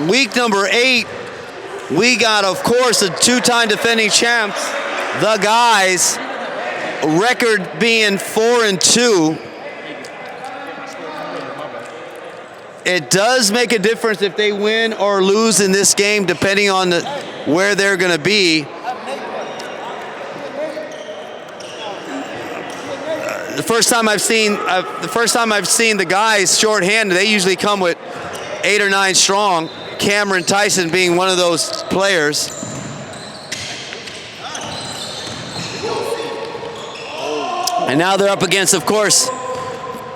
week number 8, we got, of course, the two-time defending champs, the guys, record being 4-2. It does make a difference if they win or lose in this game, depending on where they're going to be. The first time I've seen the guys shorthanded, they usually come with 8 or 9 strong. Cameron Tyson being one of those players. And now they're up against, of course,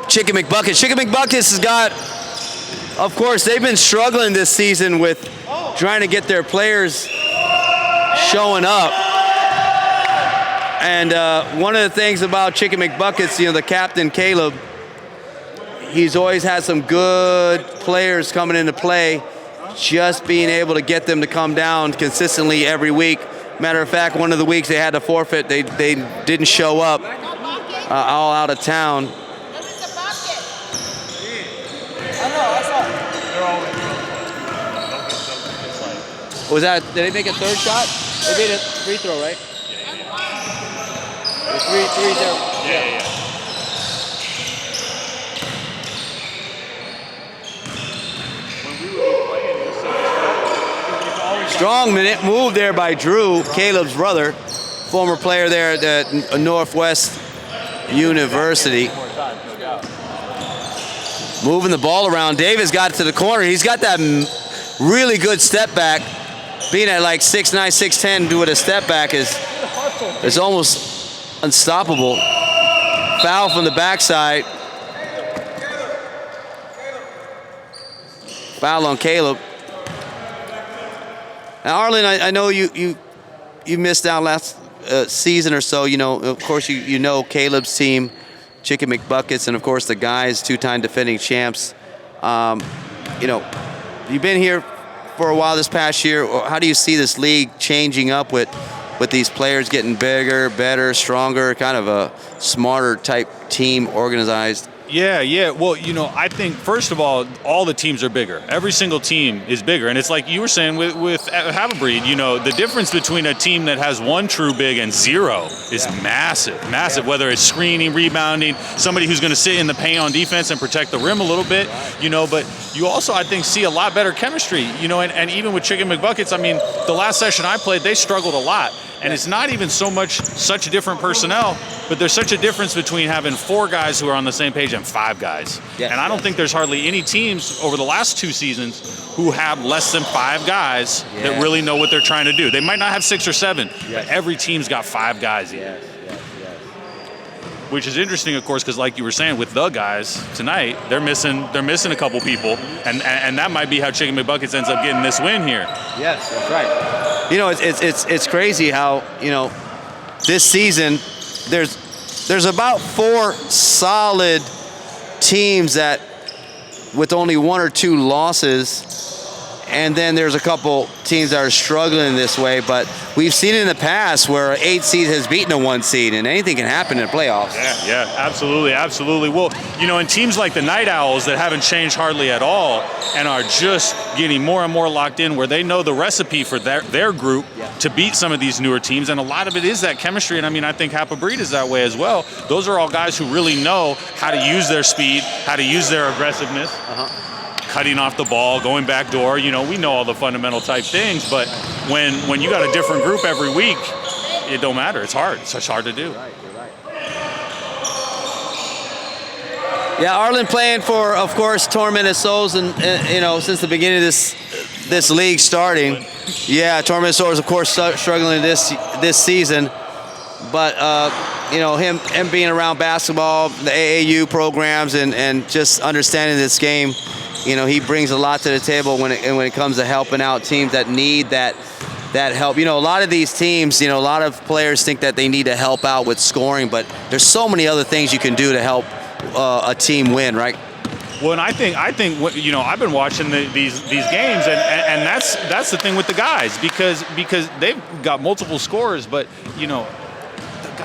Chicken McBuckets. Chicken McBuckets has got, of course, they've been struggling this season with trying to get their players showing up. And one of the things about Chicken McBuckets, the captain, Caleb, he's always had some good players coming into play, just being able to get them to come down consistently every week. Matter of fact, one of the weeks they had to forfeit, they didn't show up, all out of town. Was that, did they make a third shot? They made a free throw, right? Yeah. Yeah. Strong minute move there by Drew, Caleb's brother, former player there at Northwest University. Moving the ball around. Davis got to the corner. He's got that really good step back. Being at like 6'9", 6'10", doing a step back is almost unstoppable. Foul from the backside. Foul on Caleb. Now, Arlen, I know you missed out last season or so. Of course, you know Caleb's team, Chicken McBuckets, and of course the guys, two-time defending champs. You've been here for a while this past year. How do you see this league changing up with these players getting bigger, better, stronger, kind of a smarter type team organized? Yeah. Well, I think, first of all the teams are bigger. Every single team is bigger. And it's like you were saying with Have-A-Breed, the difference between a team that has one true big and zero is massive. Yeah. Whether it's screening, rebounding, somebody who's going to sit in the paint on defense and protect the rim a little bit, but you also, I think, see a lot better chemistry, and even with Chicken McBuckets, the last session I played, they struggled a lot. And it's not even so much such different personnel, but there's such a difference between having 4 guys who are on the same page and 5 guys. Yes, and I don't think there's hardly any teams over the last 2 seasons who have less than 5 guys that really know what they're trying to do. They might not have 6 or 7, but every team's got 5 guys in it. Which is interesting, of course, because like you were saying, with the guys tonight, they're missing a couple people, and that might be how Chicken McBuckets ends up getting this win here. Yes, that's right. It's crazy how this season there's about 4 solid teams that with only 1 or 2 losses. And then there's a couple teams that are struggling this way, but we've seen it in the past where an 8 seed has beaten a 1 seed, and anything can happen in the playoffs. Yeah, absolutely. Well, in teams like the Night Owls that haven't changed hardly at all and are just getting more and more locked in, where they know the recipe for their group to beat some of these newer teams, and a lot of it is that chemistry, and I think Have-A-Breed is that way as well. Those are all guys who really know how to use their speed, how to use their aggressiveness. Cutting off the ball, going back door, we know all the fundamental type things, but when you got a different group every week, it don't matter. It's hard. It's hard to do. You're right. Yeah, Arlen playing for, of course, Tormented Souls, and since the beginning of this league starting. Yeah, Tormented Souls, of course, struggling this season, but him being around basketball, the AAU programs, and just understanding this game. He brings a lot to the table when it comes to helping out teams that need that help. A lot of these teams, a lot of players think that they need to help out with scoring, but there's so many other things you can do to help a team win, right? Well, and I think I've been watching these games, and that's the thing with the guys, because they've got multiple scorers, but the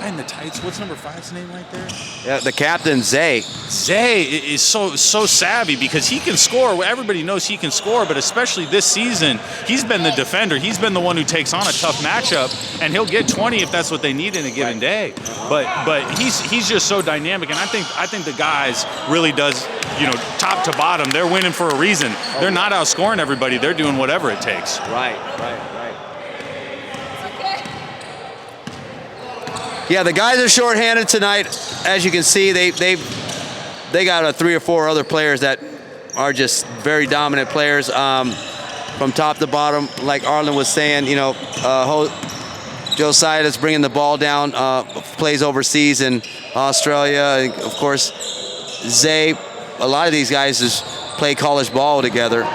guy in the tights. What's number 5's name right there? Yeah, the captain, Zay. Zay is so savvy because he can score. Everybody knows he can score, but especially this season, he's been the defender. He's been the one who takes on a tough matchup, and he'll get 20 if that's what they need in a given day. But he's just so dynamic, and I think the guys really does, top to bottom, they're winning for a reason. They're not outscoring everybody. They're doing whatever it takes. Right. Yeah, the guys are shorthanded tonight. As you can see, they got 3 or 4 other players that are just very dominant players from top to bottom. Like Arlen was saying, Josiah is bringing the ball down, plays overseas in Australia. And of course, Zay, a lot of these guys just play college ball together.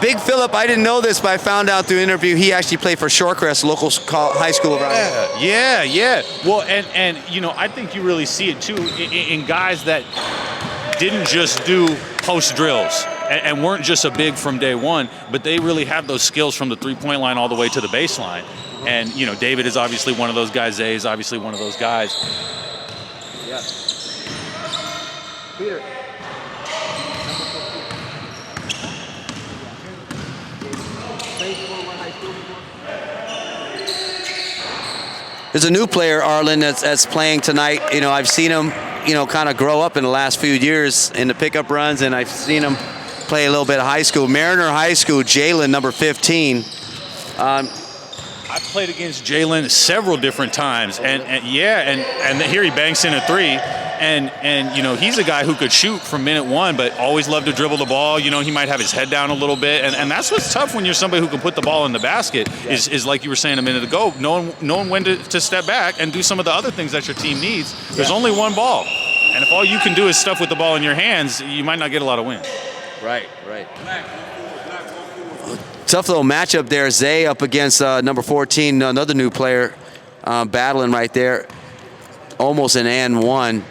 Big Phillip, I didn't know this, but I found out through an interview he actually played for Shorecrest, local high school around here. Yeah. Well, and I think you really see it too in guys that didn't just do post drills and weren't just a big from day one, but they really have those skills from the three-point line all the way to the baseline. And David is obviously one of those guys. Zay is obviously one of those guys. Yeah. Peter. There's a new player, Arlen, that's playing tonight. I've seen him, kind of grow up in the last few years in the pickup runs, and I've seen him play a little bit of high school. Mariner High School, Jalen, number 15. I've played against Jalen several different times, and here he banks in a 3. And he's a guy who could shoot from minute 1, but always loved to dribble the ball. He might have his head down a little bit, and that's what's tough when you're somebody who can put the ball in the basket. Yeah. Is like you were saying a minute ago, knowing when to step back and do some of the other things that your team needs. Yeah. There's only one ball, and if all you can do is stuff with the ball in your hands, you might not get a lot of wins. Right. Tough little matchup there. Zay up against number 14, another new player, battling right there, almost an and 1.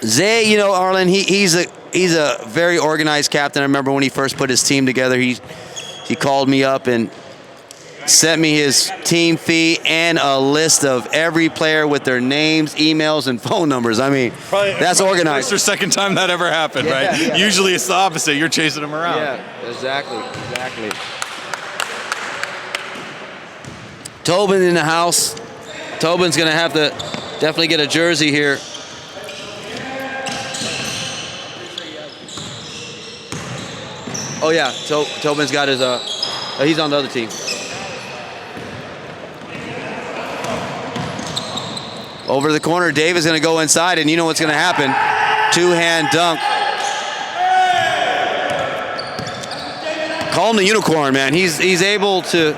Zay, Arlen, he's a very organized captain. I remember when he first put his team together, he called me up and sent me his team fee and a list of every player with their names, emails, and phone numbers. I mean, that's organized. First or second time that ever happened, right? Yeah. Usually it's the opposite. You're chasing them around. Yeah, exactly. Tobin in the house. Tobin's going to have to definitely get a jersey here. Oh, yeah, Tobin's got his, he's on the other team. Over the corner, Dave is going to go inside, and you know what's going to happen. Two-hand dunk. Call him the unicorn, man. He's able to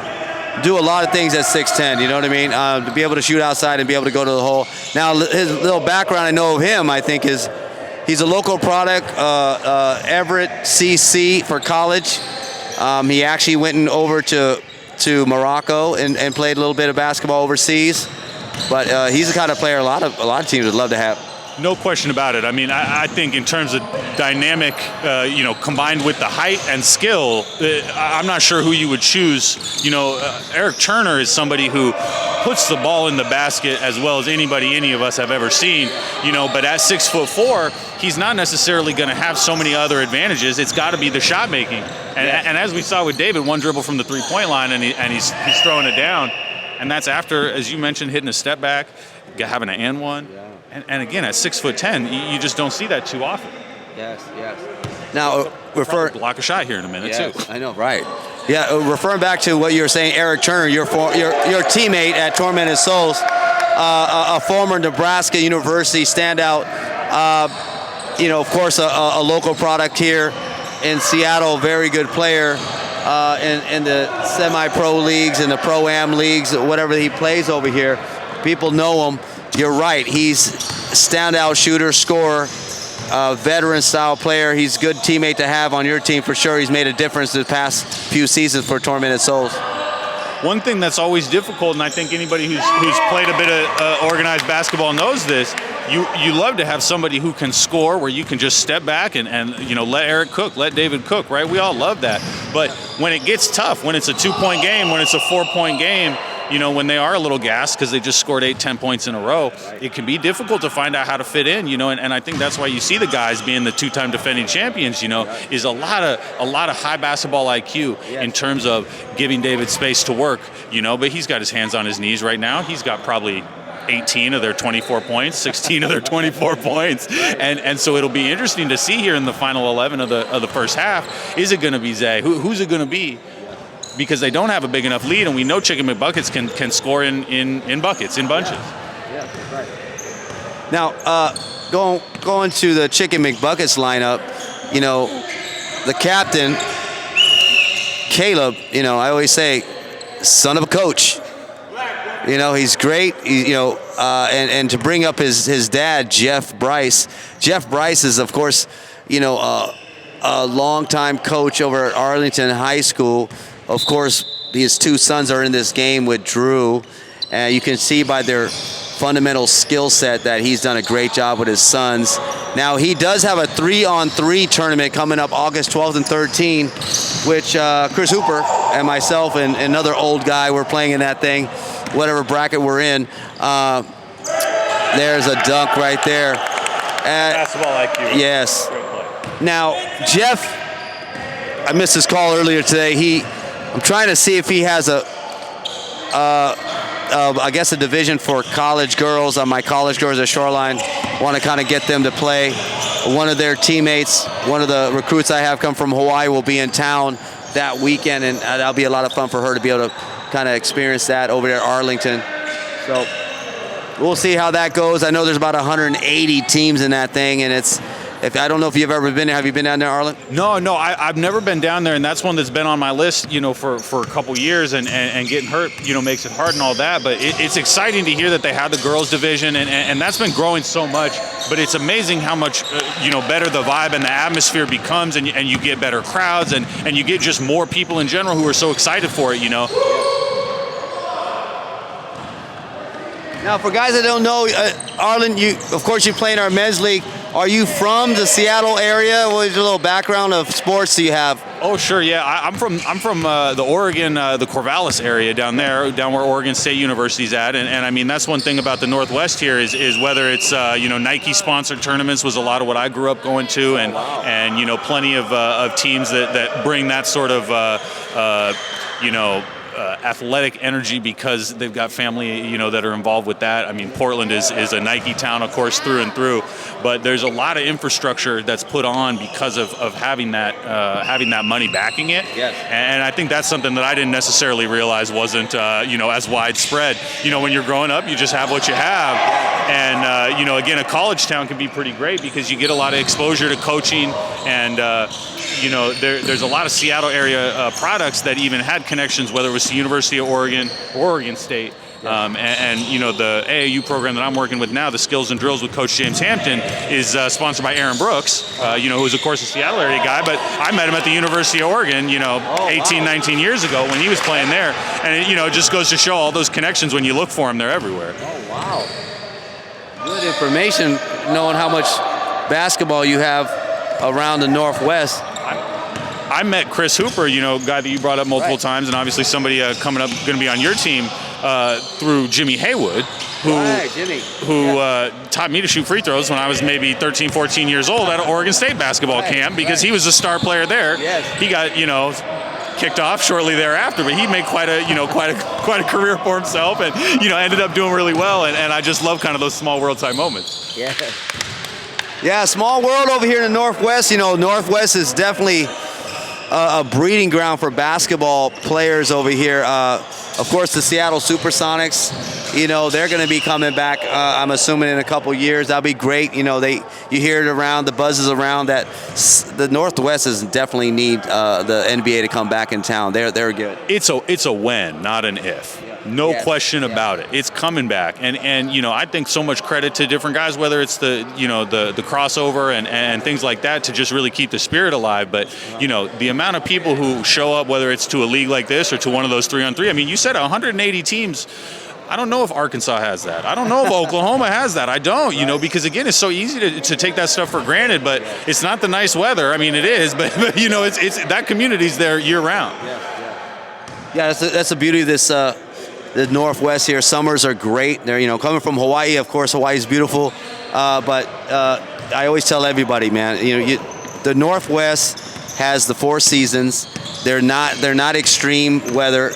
do a lot of things at 6'10", you know what I mean? To be able to shoot outside and be able to go to the hole. Now, his little background I know of him, I think, is he's a local product, Everett CC for college. He actually went over to Morocco and played a little bit of basketball overseas. But he's the kind of player a lot of teams would love to have. No question about it. I mean, I think in terms of dynamic, combined with the height and skill, I'm not sure who you would choose. Eric Turner is somebody who puts the ball in the basket as well as any of us have ever seen. But at 6'4", he's not necessarily going to have so many other advantages. It's got to be the shot making. And as we saw with David, one dribble from the three-point line, and he's throwing it down. And that's after, as you mentioned, hitting a step back, having an and 1. Yeah. And again, at 6'10", you just don't see that too often. Yes. Now, block a shot here in a minute too. I know, right? Yeah, referring back to what you were saying, Eric Turner, your teammate at Tormented Souls, a former Nebraska University standout. Of course, a local product here in Seattle, very good player. In the semi-pro leagues and the pro-am leagues, whatever he plays over here, people know him. You're right. He's a standout shooter, scorer, veteran-style player. He's a good teammate to have on your team for sure. He's made a difference the past few seasons for Tormented Souls. One thing that's always difficult, and I think anybody who's played a bit of organized basketball knows this, you love to have somebody who can score where you can just step back and let Eric cook, let David cook, right? We all love that. But when it gets tough, when it's a 2-point game, when it's a 4-point game, when they are a little gassed because they just scored 8-10 points in a row, it can be difficult to find out how to fit in, and I think that's why you see the guys being the two-time defending champions, is a lot of high basketball IQ in terms of giving David space to work, but he's got his hands on his knees right now. He's got probably 18 of their 24 points, 16 of their 24 points, and so it'll be interesting to see here in the final 11 of the first half. Is it going to be Zay? Who's it going to be? Because they don't have a big enough lead, and we know Chicken McBuckets can score in buckets, in bunches. Yeah, that's right. Now, going to the Chicken McBuckets lineup, the captain, Caleb, I always say, son of a coach. He's great. And to bring up his dad, Jeff Bryce. Jeff Bryce is, of course, a longtime coach over at Arlington High School. Of course, his two sons are in this game with Drew. You can see by their fundamental skill set that he's done a great job with his sons. Now, he does have a 3-on-3 tournament coming up August 12th and 13th, which Chris Hooper and myself and another old guy, we're playing in that thing, whatever bracket we're in. There's a dunk right there. Basketball IQ. Yes. Now, Jeff, I missed his call earlier today. I'm trying to see if he has I guess a division for college girls. My college girls at Shoreline want to kind of get them to play. One of their teammates, one of the recruits I have come from Hawaii, will be in town that weekend, and that'll be a lot of fun for her to be able to kind of experience that over there at Arlington. So we'll see how that goes. I know there's about 180 teams in that thing, and I don't know if you've ever been there. Have you been down there, Arlen? No, I've never been down there, and that's one that's been on my list, for a couple years, and getting hurt, makes it hard and all that. But it's exciting to hear that they have the girls division, and that's been growing so much. But it's amazing how much, better the vibe and the atmosphere becomes, and you get better crowds, and you get just more people in general who are so excited for it, Now, for guys that don't know, Arlen, of course you play in our men's league. Are you from the Seattle area? What is your little background of sports do you have? Oh, sure, yeah. I'm from the Oregon, the Corvallis area down where Oregon State University's at, and I mean that's one thing about the Northwest here is whether it's Nike sponsored tournaments was a lot of what I grew up going to, and plenty of teams that bring that sort of athletic energy because they've got family, that are involved with that. I mean, Portland is a Nike town, of course, through and through, but there's a lot of infrastructure that's put on because of having that money backing it. Yes. And I think that's something that I didn't necessarily realize wasn't, as widespread. When you're growing up, you just have what you have. And, again, a college town can be pretty great because you get a lot of exposure to coaching and, there's a lot of Seattle area products that even had connections, whether it was the University of Oregon or Oregon State. The AAU program that I'm working with now, the Skills and Drills with Coach James Hampton, is sponsored by Aaron Brooks, who's, of course, a Seattle area guy. But I met him at the University of Oregon, 19 years ago when he was playing there. And it just goes to show all those connections. When you look for them, they're everywhere. Oh, wow. Good information, knowing how much basketball you have around the Northwest. I met Chris Hooper, guy that you brought up multiple times, and obviously somebody coming up going to be on your team through Jimmy Haywood, who taught me to shoot free throws when I was maybe 13, 14 years old at an Oregon State basketball camp because he was a star player there. Yes. He got, kicked off shortly thereafter, but he made quite a career for himself, and ended up doing really well. And I just love kind of those small world type moments. Yeah. Yeah, small world over here in the Northwest. Northwest is definitely a breeding ground for basketball players over here. Of course, the Seattle Supersonics, they're going to be coming back, I'm assuming, in a couple years. That'll be great. You hear it around, the buzzes around that the Northwest is definitely need the NBA to come back in town. They're good. It's a when, not an if. No question about it. It's coming back, and I think so much credit to different guys, whether it's the crossover and things like that, to just really keep the spirit alive. But the amount of people who show up, whether it's to a league like this or to one of those 3-on-3. I mean, you said 180 teams. I don't know if Arkansas has that. I don't know if Oklahoma has that. I don't, because again, it's so easy to take that stuff for granted. But it's not the nice weather. I mean, it is, but it's that community's there year round. Yeah, that's the beauty of this the Northwest here. Summers are great. They're, coming from Hawaii, of course, Hawaii's beautiful. But I always tell everybody, man, the Northwest has the 4 seasons. They're not extreme weather,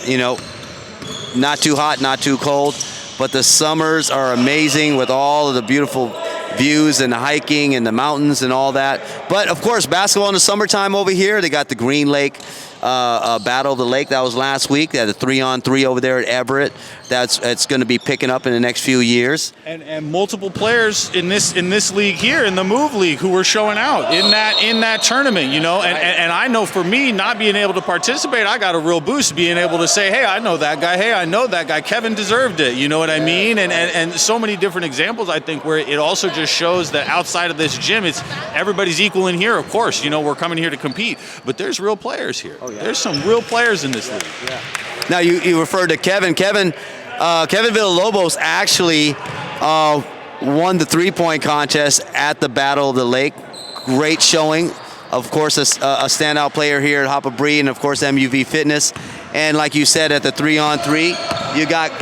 not too hot, not too cold. But the summers are amazing with all of the beautiful views and the hiking and the mountains and all that. But of course, basketball in the summertime over here. They got the Green Lake Battle of the Lake. That was last week. They had a 3-on-3 over there at Everett. That's going to be picking up in the next few years. And multiple players in this league here, in the Move League, who were showing out in that tournament, And I know for me, not being able to participate, I got a real boost being able to say, hey, I know that guy. Hey, I know that guy. Kevin deserved it. You know what I mean? And so many different examples, I think, where it also just shows that outside of this gym, everybody's equal in here. Of course, we're coming here to compete, but there's real players here. Oh, yeah. There's some real players in this league. Yeah. Now you referred to Kevin. Kevin Villalobos actually won the 3-point contest at the Battle of the Lake. Great showing. Of course, a standout player here at Hapa Breed, and of course MUV Fitness. And like you said, at the 3-on-3,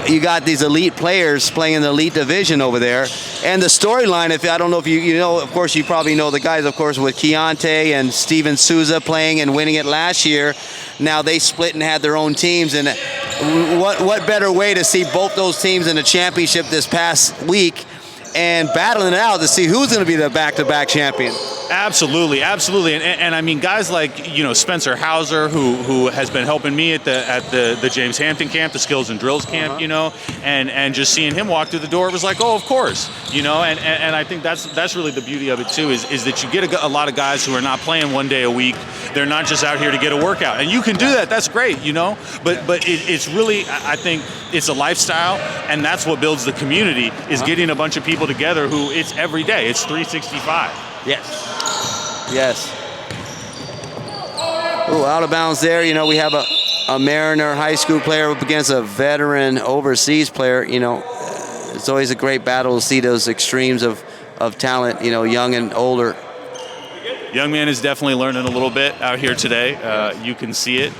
you got these elite players playing in the elite division over there. And the storyline, I don't know if you know, of course you probably know the guys, of course, with Keontae and Steven Souza playing and winning it last year. Now they split and had their own teams, and what better way to see both those teams in the championship this past week and battling it out to see who's going to be the back-to-back champion. Absolutely. And I mean, guys like, Spencer Hauser, who has been helping me at the James Hampton camp, the Skills and Drills camp, and just seeing him walk through the door, it was like, oh, of course, and I think that's really the beauty of it too, is that you get a lot of guys who are not playing one day a week. They're not just out here to get a workout, and you can do that. That's great, but it's really, I think it's a lifestyle, and that's what builds the community, is getting a bunch of people together who it's every day. It's 365. Yes. Ooh, out of bounds there. We have a Mariner High School player up against a veteran overseas player. It's always a great battle to see those extremes of talent, young and older. Young man is definitely learning a little bit out here today. You can see it.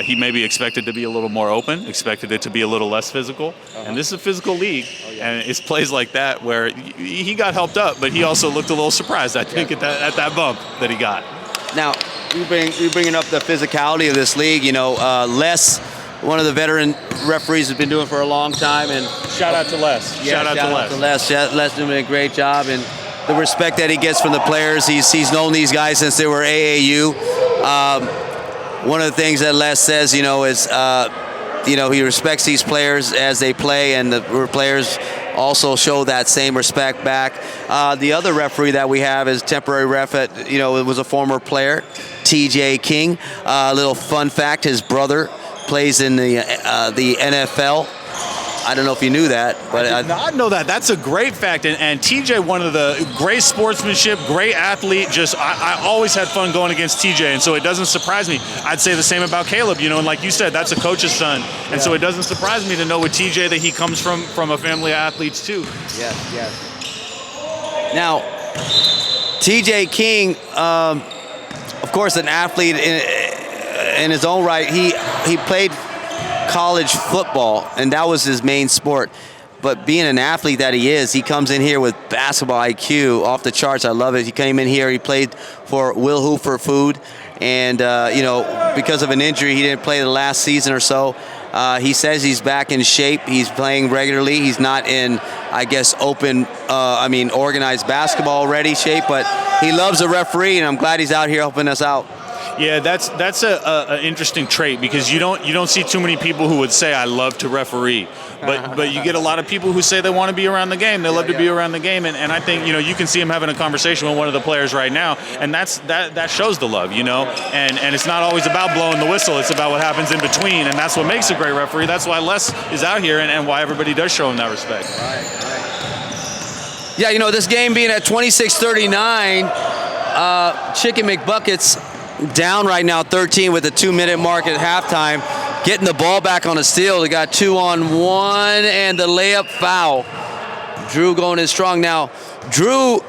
He may be expected to be a little more open, expected it to be a little less physical. And this is a physical league, and it's plays like that where he got helped up, but he also looked a little surprised, I think, at that bump that he got. Now, you bringing up the physicality of this league. Les, one of the veteran referees, has been doing it for a long time. And shout out to Les. Shout out to Les. Les doing a great job, and the respect that he gets from the players. He's known these guys since they were AAU. One of the things that Les says, is, he respects these players as they play, and the players also show that same respect back. The other referee that we have is temporary ref at, it was a former player, TJ King. Little fun fact, his brother plays in the NFL. I don't know if you knew that, but I did not know that. That's a great fact. And TJ, one of the great sportsmanship, great athlete. Just I always had fun going against TJ, and so it doesn't surprise me. I'd say the same about Caleb. And like you said, that's a coach's son, and so it doesn't surprise me to know with TJ that he comes from a family of athletes too. Yes. Now, TJ King, of course, an athlete in his own right. He played college football, and that was his main sport. But being an athlete that he is, he comes in here with basketball IQ off the charts. I love it. He came in here, he played for Will Hoofer Food, and because of an injury, he didn't play the last season or so. He says he's back in shape. He's playing regularly. He's not in, I guess, organized basketball ready shape, but he loves a referee, and I'm glad he's out here helping us out. Yeah, that's a interesting trait, because you don't see too many people who would say I love to referee, but you get a lot of people who say they want to be around the game. They love to be around the game, and I think you can see him having a conversation with one of the players right now, and that shows the love, and it's not always about blowing the whistle. It's about what happens in between, and that's what makes a great referee. That's why Les is out here, and why everybody does show him that respect. Right. Yeah, this game being at 26-39, Chicken McBuckets down right now 13 with a 2-minute mark at halftime, getting the ball back on a steal. They got 2-on-1 and the layup foul. Drew going in strong. Now, Drew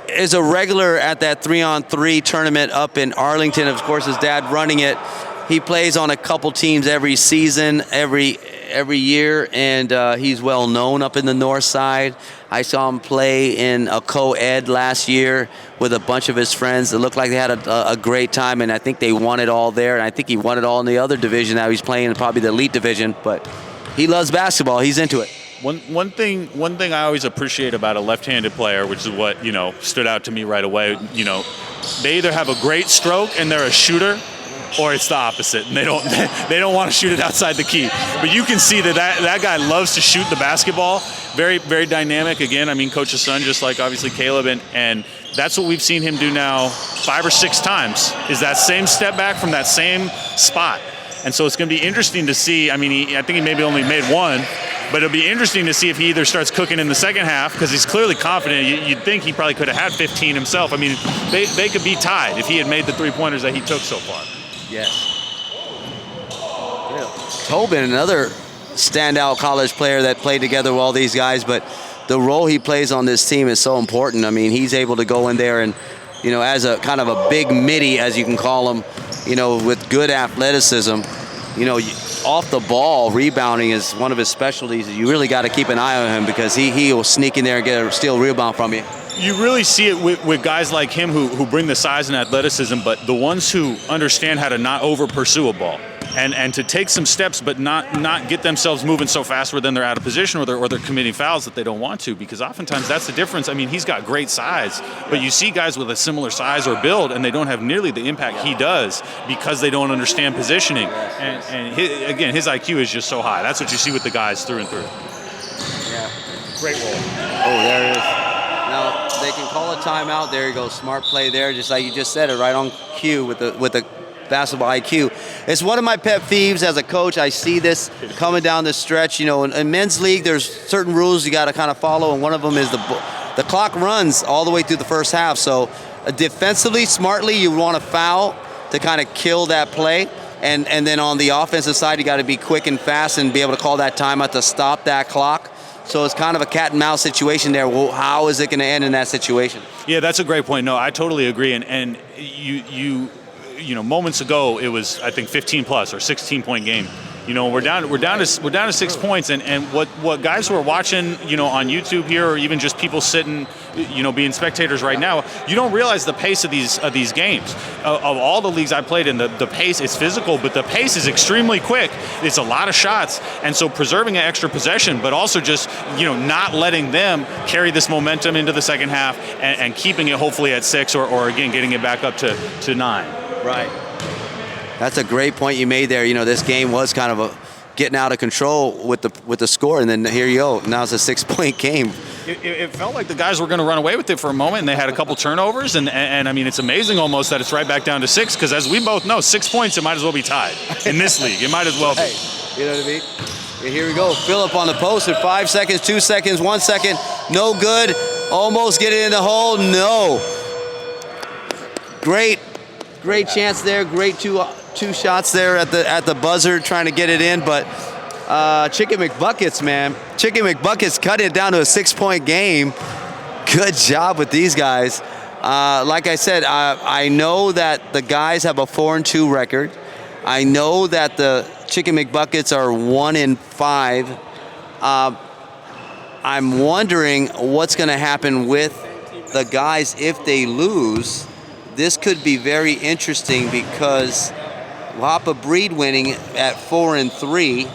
is a regular at that 3-on-3 tournament up in Arlington. Of course, his dad running it. He plays on a couple teams every season, every every year, and he's well known up in the north side. I saw him play in a co-ed last year with a bunch of his friends. It looked like they had a great time, and I think they won it all there. And I think he won it all in the other division. Now he's playing in probably the elite division, but he loves basketball. He's into it. One thing I always appreciate about a left-handed player, which is what stood out to me right away. They either have a great stroke and they're a shooter, or it's the opposite, and they don't want to shoot it outside the key. But you can see that guy loves to shoot the basketball. Very, very dynamic. Again, I mean, coach's son, just like obviously Caleb, and that's what we've seen him do now 5 or 6 times, is that same step back from that same spot. And so it's going to be interesting to see. I mean, I think he maybe only made one, but it'll be interesting to see if he either starts cooking in the second half, because he's clearly confident. You'd think he probably could have had 15 himself. I mean, they could be tied if he had made the 3-pointers that he took so far. Yes. Yeah. Tobin, another standout college player that played together with all these guys, but the role he plays on this team is so important. I mean, he's able to go in there and, as a kind of a big midi, as you can call him, with good athleticism, off the ball, rebounding is one of his specialties. You really got to keep an eye on him, because he will sneak in there and get a steal rebound from you. You really see it with guys like him who bring the size and athleticism, but the ones who understand how to not over-pursue a ball and to take some steps, but not get themselves moving so fast where then they're out of position or they're committing fouls that they don't want to, because oftentimes that's the difference. I mean, he's got great size, but you see guys with a similar size or build, and they don't have nearly the impact he does because they don't understand positioning. And his IQ is just so high. That's what you see with the guys through and through. Yeah. Great role. Oh, there it is. Now, they can call a timeout. There you go. Smart play there, just like you just said it, right on cue with the basketball IQ. It's one of my pet peeves as a coach. I see this coming down the stretch. In men's league, there's certain rules you got to kind of follow, and one of them is the clock runs all the way through the first half. So defensively, smartly, you want to foul to kind of kill that play. And then on the offensive side, you got to be quick and fast and be able to call that timeout to stop that clock. So it's kind of a cat and mouse situation there. Well, how is it going to end in that situation? Yeah, that's a great point. No, I totally agree. And you moments ago it was, I think, 15 plus or 16-point game. We're down to 6 points, and what guys who are watching, on YouTube here, or even just people sitting, being spectators right now, you don't realize the pace of these games. Of all the leagues I played in, the pace is physical, but the pace is extremely quick. It's a lot of shots, and so preserving an extra possession, but also just not letting them carry this momentum into the second half and keeping it hopefully at 6 or again getting it back up to 9. Right. That's a great point you made there. This game was kind of getting out of control with the score, and then here you go. Now it's a 6-point game. It felt like the guys were going to run away with it for a moment, and they had a couple turnovers, and I mean, it's amazing almost that it's right back down to 6, because as we both know, 6 points, it might as well be tied in this league. It might as well be. Hey, you know what I mean? And here we go. Phillip on the post in 5 seconds, 2 seconds, 1 second. No good. Almost get it in the hole. No. Great chance there. Great two shots there at the buzzer trying to get it in, but Chicken McBuckets, man. Chicken McBuckets cut it down to a 6-point game. Good job with these guys. Like I said, I know that the guys have a 4-2 record. I know that the Chicken McBuckets are 1-5. I'm wondering what's going to happen with the guys if they lose. This could be very interesting, because Wapa Breed winning at 4-3,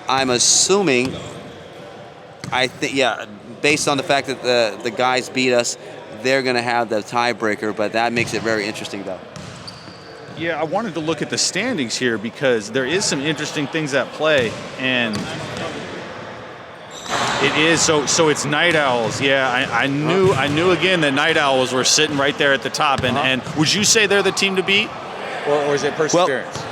I'm assuming, based on the fact that the guys beat us, they're going to have the tiebreaker, but that makes it very interesting, though. Yeah, I wanted to look at the standings here, because there is some interesting things at play, and it is so it's Night Owls. Yeah, I knew again that Night Owls were sitting right there at the top, and would you say they're the team to beat, or is it Perseverance?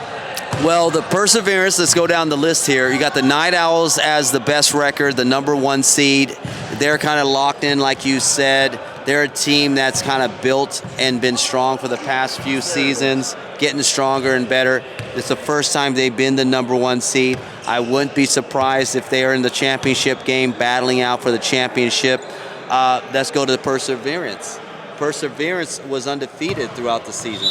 Well, the Perseverance, let's go down the list here. You got the Night Owls as the best record, the number 1 seed. They're kind of locked in, like you said. They're a team that's kind of built and been strong for the past few seasons, getting stronger and better. It's the first time they've been the number 1 seed. I wouldn't be surprised if they are in the championship game, battling out for the championship. Let's go to the Perseverance. Perseverance was undefeated throughout the season,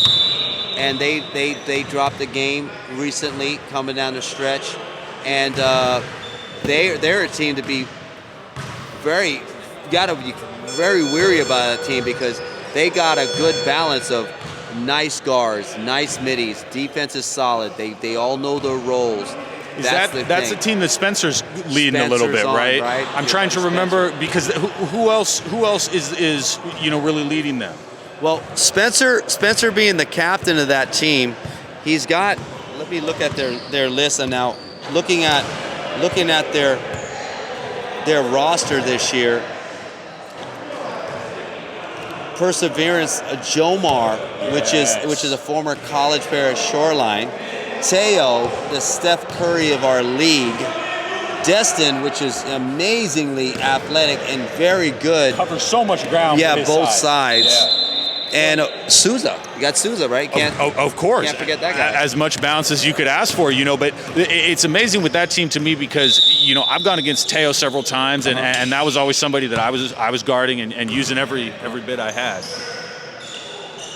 and they dropped a game recently coming down the stretch. and they're a team to be gotta be very weary about that team because they got a good balance of nice guards, nice middies, defense is solid. They all know their roles. That's a team that Spencer's leading a little bit, right? I'm trying to remember because who else is really leading them? Well, Spencer being the captain of that team, he's got. Let me look at their list and now looking at their roster this year. Perseverance, Jomar, which is a former college player at Shoreline. Teo, the Steph Curry of our league. Destin, which is amazingly athletic and very good. Covers so much ground. Yeah, for his both size. sides. And Souza. You got Souza, right? Of course. Can't forget that guy. As much bounce as you could ask for, but it's amazing with that team to me because, I've gone against Teo several times, and that was always somebody that I was guarding and using every bit I had.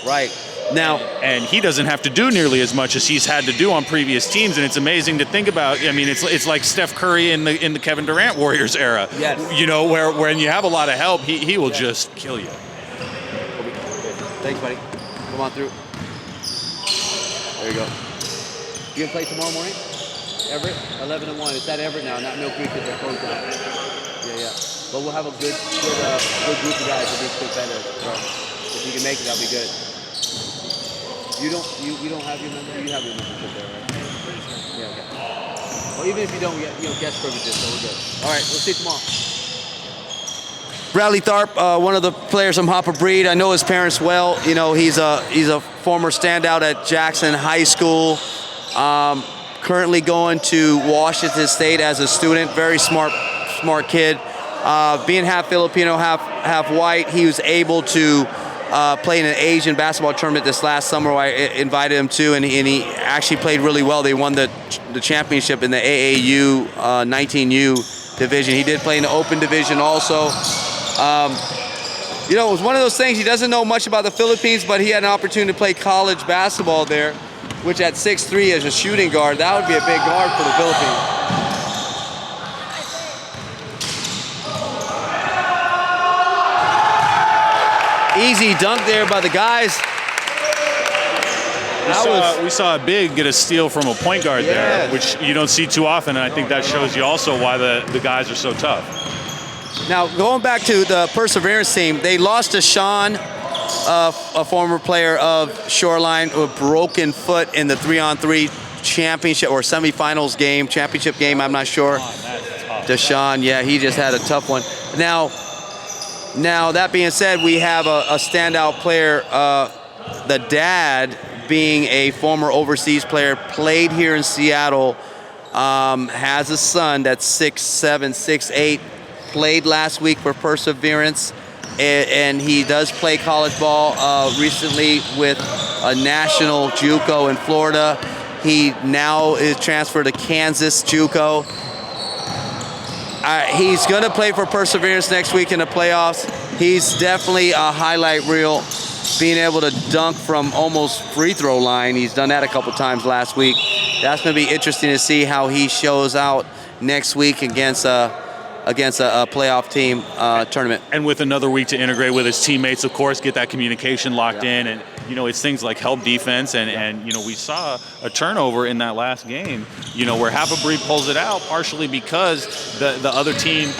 Right. Now, and he doesn't have to do nearly as much as he's had to do on previous teams, and it's amazing to think about. I mean, it's like Steph Curry in the Kevin Durant Warriors era. Yes. Where when you have a lot of help, he will just kill you. Thanks, buddy. Come on through. There you go. You gonna play tomorrow morning? Everett, 11 and 1. It's at Everett now, not Mill Creek because they're closed down. Yeah. But we'll have a good group of guys to be competitive. So if you can make it, that'll be good. You don't have your membership? You have your membership there, right? Yeah, okay. Well, even if you don't, guest privileges, so we're good. All right, we'll see you tomorrow. Bradley Tharp, one of the players from Hopper Breed. I know his parents well. He's a former standout at Jackson High School. Currently going to Washington State as a student. Very smart kid. Being half Filipino, half white, he was able to play in an Asian basketball tournament this last summer I invited him to, and he actually played really well. They won the championship in the AAU 19U division. He did play in the open division also. It was one of those things, he doesn't know much about the Philippines, but he had an opportunity to play college basketball there, which at 6'3" as a shooting guard, that would be a big guard for the Philippines. Easy dunk there by the guys. We saw a big get a steal from a point guard there, which you don't see too often, and I think that shows you also why the guys are so tough. Now, going back to the Perseverance team, they lost to Sean, a former player of Shoreline, with a broken foot in the 3-on-3 championship or semifinals game, championship game, I'm not sure. Deshaun, yeah, he just had a tough one. Now, that being said, we have a standout player, the dad being a former overseas player, played here in Seattle, has a son that's 6'7", 6'8", played last week for Perseverance, and he does play college ball recently with a national JUCO in Florida. He now is transferred to Kansas JUCO. He's going to play for Perseverance next week in the playoffs. He's definitely a highlight reel, being able to dunk from almost free throw line. He's done that a couple times last week. That's going to be interesting to see how he shows out next week against a playoff team tournament. And with another week to integrate with his teammates, of course, get that communication locked in. And, it's things like help defense. And we saw a turnover in that last game, where Haverbree pulls it out partially because the other team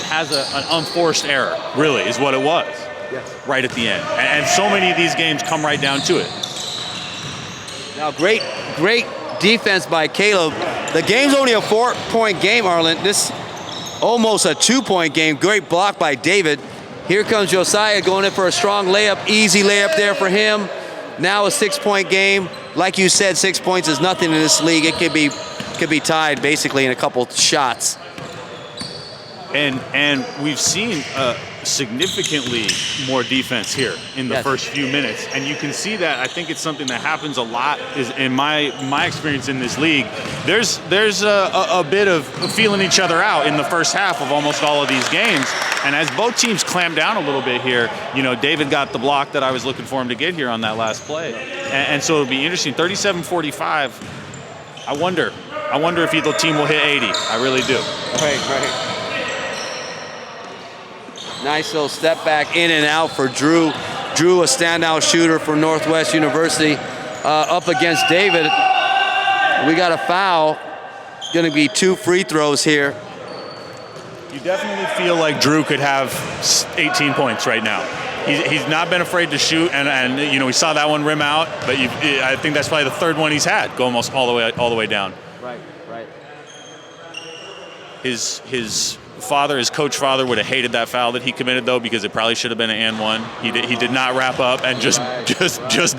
has an unforced error, really, is what it was. Yes. Right at the end. And so many of these games come right down to it. Now, great defense by Caleb. The game's only a 4-point game, Arlen. This almost a 2-point game. Great block by David. Here comes Josiah going in for a strong layup. Easy layup there for him. Now a 6-point game. Like you said, 6 points is nothing in this league. It could be tied basically in a couple shots. And we've seen significantly more defense here in the first few minutes, and you can see that. I think it's something that happens a lot. Is in my experience in this league, there's a bit of feeling each other out in the first half of almost all of these games. And as both teams clamp down a little bit here, David got the block that I was looking for him to get here on that last play, and so it'll be interesting. 37-45. I wonder I wonder if either team will hit 80. I really do. Right. Nice little step back in and out for Drew. Drew, a standout shooter for Northwest University, up against David. We got a foul. Going to be 2 free throws here. You definitely feel like Drew could have 18 points right now. He's not been afraid to shoot, and you know, we saw that one rim out, but I think that's probably the third one he's had, go almost all the way down. Right. His father, his coach father, would have hated that foul that he committed, though, because it probably should have been an and one. He did not wrap up and just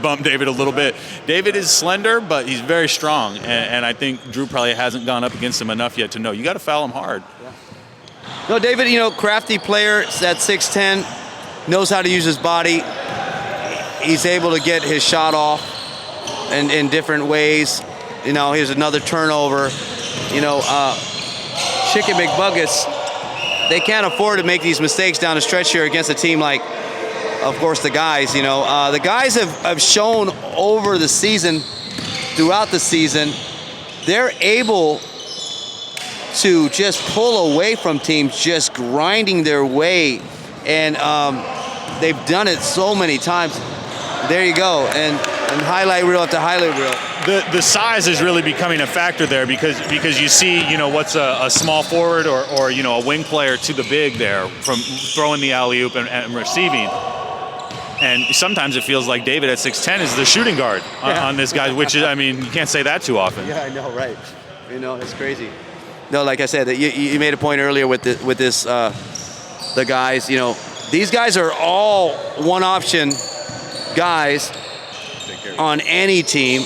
bumped David a little bit. David is slender, but he's very strong, and I think Drew probably hasn't gone up against him enough yet to know you got to foul him hard. Yeah. No, David, you know, crafty player at 6'10", knows how to use his body. He's able to get his shot off in different ways. You know, here's another turnover. You know, Chicken McBuckets, they can't afford to make these mistakes down the stretch here against a team like, of course, the guys. You know, the guys have shown over the season, throughout the season, they're able to just pull away from teams, just grinding their way, and they've done it so many times. There you go, and highlight reel after highlight reel. The size is really becoming a factor there because you see, you know, what's a small forward or you know, a wing player to the big there from throwing the alley-oop and receiving. And sometimes it feels like David at 6'10" is the shooting guard on this guy, which is, I mean, you can't say that too often. Yeah, I know, right? You know, it's crazy. No, like I said, that you made a point earlier with this the guys. You know, these guys are all one-option guys on any team,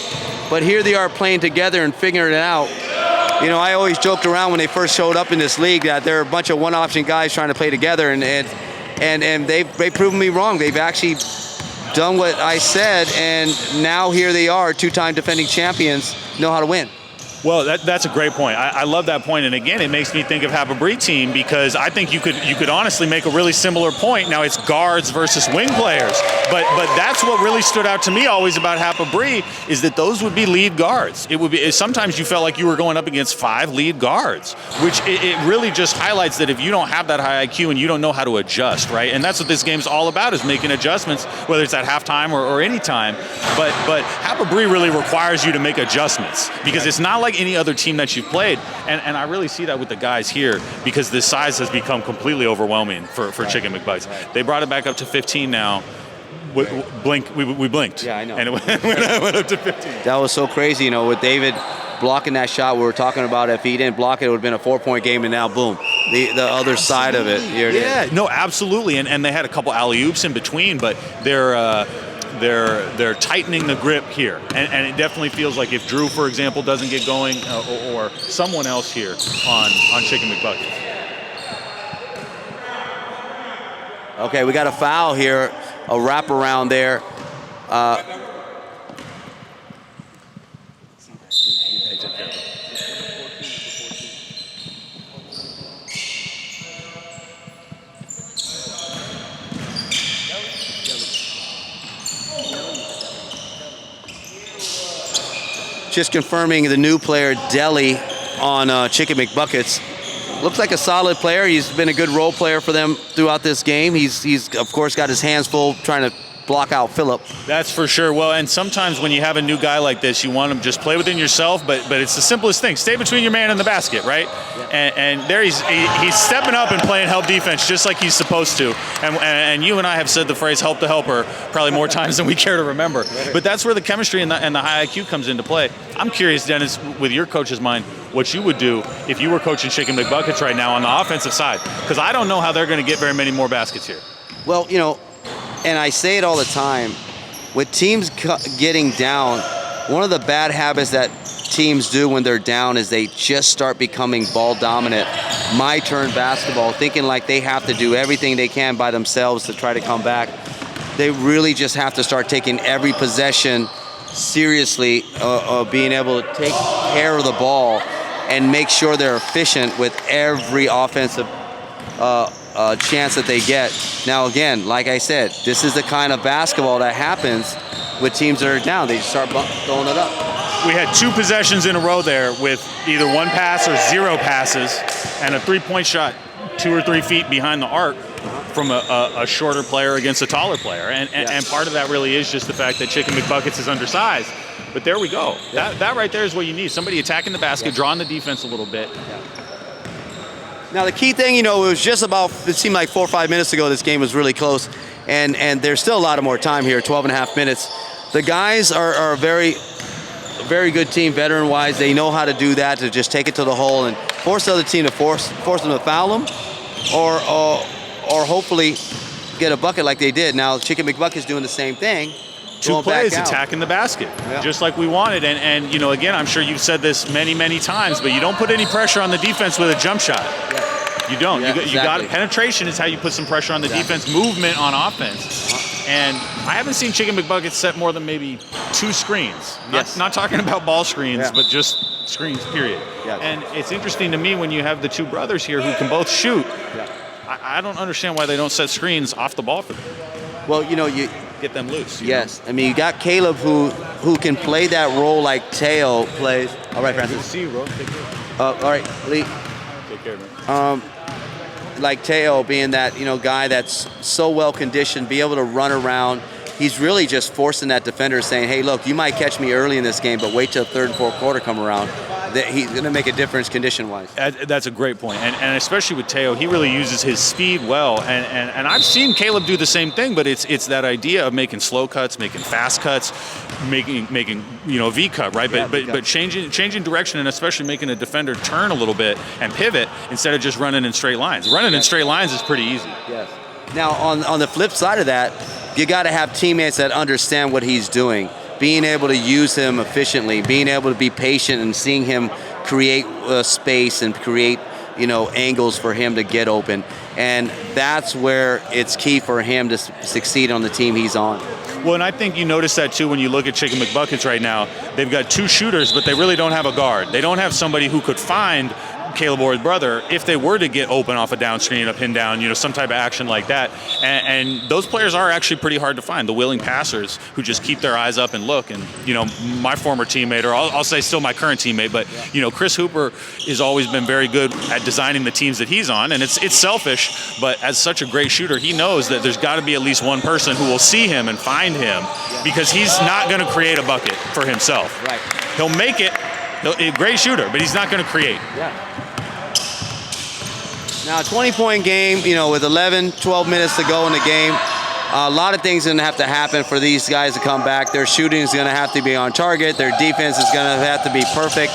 but here they are playing together and figuring it out. You know, I always joked around when they first showed up in this league that they're a bunch of one-option guys trying to play together, and they've proven me wrong. They've actually done what I said, and now here they are, 2-time defending champions, know how to win. Well, that's a great point. I love that point, and again, it makes me think of Hababri team because I think you could honestly make a really similar point. Now it's guards versus wing players, but that's what really stood out to me always about Hababri is that those would be lead guards. It would be sometimes you felt like you were going up against 5 lead guards, which it really just highlights that if you don't have that high IQ and you don't know how to adjust, right? And that's what this game's all about is making adjustments, whether it's at halftime or any time. But Hababri really requires you to make adjustments because it's not like any other team that you've played, and I really see that with the guys here because the size has become completely overwhelming for Chicken McBuckets. Right. They brought it back up to 15 now. We blinked. Yeah, I know. And it went up to 15. That was so crazy, you know, with David blocking that shot we were talking about. If he didn't block it, it would have been a 4-point game, and now, boom, the other side of it. Here it is. No, absolutely, and they had a couple alley-oops in between, but they're tightening the grip here, and it definitely feels like if Drew, for example, doesn't get going, or someone else here on Chicken McBuckets. Okay, we got a foul here, a wraparound there. Just confirming the new player, Deli, on Chicken McBuckets. Looks like a solid player. He's been a good role player for them throughout this game. He's of course, got his hands full trying to block out Phillip. That's for sure. Well, and sometimes when you have a new guy like this, you want him to just play within yourself, but it's the simplest thing. Stay between your man and the basket, right? Yeah. And there he's stepping up and playing help defense just like he's supposed to. And you and I have said the phrase help the helper probably more times than we care to remember. But that's where the chemistry and the high IQ comes into play. I'm curious, Dennis, with your coach's mind, what you would do if you were coaching Chicken McBuckets right now on the offensive side. Because I don't know how they're going to get very many more baskets here. Well, you know, and I say it all the time, with teams getting down, one of the bad habits that teams do when they're down is they just start becoming ball dominant, my turn basketball, thinking like they have to do everything they can by themselves to try to come back. They really just have to start taking every possession seriously, being able to take care of the ball and make sure they're efficient with every offensive chance that they get. Now, again, like I said, this is the kind of basketball that happens with teams that are down. They just start throwing it up. we had 2 possessions in a row there with either 1 pass or 0 passes, and a 3-point shot 2 or 3 feet behind the arc from a shorter player against a taller player. And part of that really is just the fact that Chicken McBuckets is undersized. But there we go. Yeah. That right there is what you need. Somebody attacking the basket, drawing the defense a little bit. Yeah. Now the key thing, it was just about, it seemed like 4 or 5 minutes ago this game was really close. And there's still a lot of more time here, 12 and a half minutes. The guys are a very good team, veteran-wise. They know how to do that, to just take it to the hole and force the other team to force them to foul them, or hopefully get a bucket like they did. Now Chicken McBucket's doing the same thing. 2 plays, attacking the basket, just like we wanted. And again, I'm sure you've said this many, many times, but you don't put any pressure on the defense with a jump shot. Yeah. You don't. Yeah, you got penetration is how you put some pressure on the defense, movement on offense. And I haven't seen Chicken McBucket set more than maybe 2 screens. Not talking about ball screens, but just screens, period. Yeah. And it's interesting to me when you have the 2 brothers here who can both shoot. Yeah. I don't understand why they don't set screens off the ball for them. Well, you get them loose. Yes. I mean, you got Caleb who can play that role like Teo plays. All right, Francis. Good to see you, bro. Take care. All right, Lee. Take care, man. Like Teo being that, guy that's so well conditioned, be able to run around. He's really just forcing that defender, saying, hey, look, you might catch me early in this game, but wait till the 3rd and 4th quarter come around. He's going to make a difference condition-wise. That's a great point. And especially with Teo, he really uses his speed well. And I've seen Caleb do the same thing, but it's that idea of making slow cuts, making fast cuts, making V cut, right? But changing direction, and especially making a defender turn a little bit and pivot instead of just running in straight lines. Running in straight lines is pretty easy. Yes. Now, on the flip side of that, you got to have teammates that understand what he's doing. Being able to use him efficiently, being able to be patient and seeing him create space and create, angles for him to get open. And that's where it's key for him to succeed on the team he's on. Well, and I think you notice that too when you look at Chicken McBuckets right now. They've got 2 shooters, but they really don't have a guard. They don't have somebody who could find Caleb Orr's brother if they were to get open off a down screen, a pin down, some type of action like that. And those players are actually pretty hard to find, the willing passers who just keep their eyes up and look. And, my former teammate, or I'll say still my current teammate, but, Chris Hooper has always been very good at designing the teams that he's on. And it's selfish, but as such a great shooter, he knows that there's got to be at least one person who will see him and find him because he's not going to create a bucket for himself. Right. He'll make it. A great shooter, but he's not going to create. Yeah. Now, a 20-point game, with 11, 12 minutes to go in the game, a lot of things are going to have to happen for these guys to come back. Their shooting is going to have to be on target. Their defense is going to have to be perfect.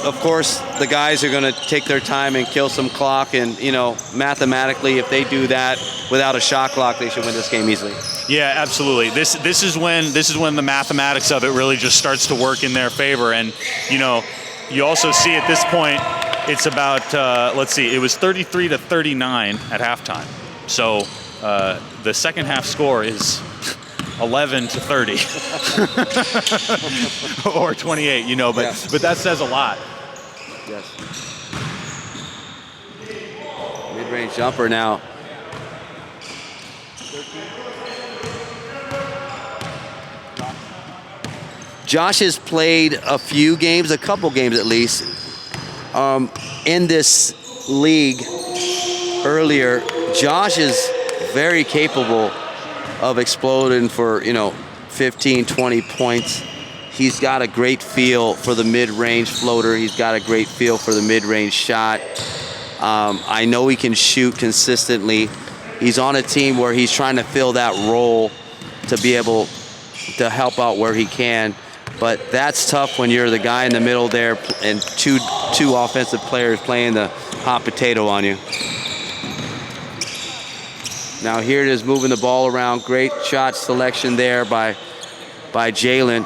Of course, the guys are going to take their time and kill some clock. And, mathematically, if they do that without a shot clock, they should win this game easily. Yeah, absolutely. This is when the mathematics of it really just starts to work in their favor. And, you also see at this point, it's about, it was 33-39 at halftime. So the second half score is 11-30 or 28, but that says a lot. Yes. Mid-range jumper now. Josh has played a couple games at least, in this league earlier. Josh is very capable of exploding for, 15, 20 points. He's got a great feel for the mid-range floater. He's got a great feel for the mid-range shot. I know he can shoot consistently. He's on a team where he's trying to fill that role to be able to help out where he can. But that's tough when you're the guy in the middle there and two offensive players playing the hot potato on you. Now here it is, moving the ball around. Great shot selection there by Jalen.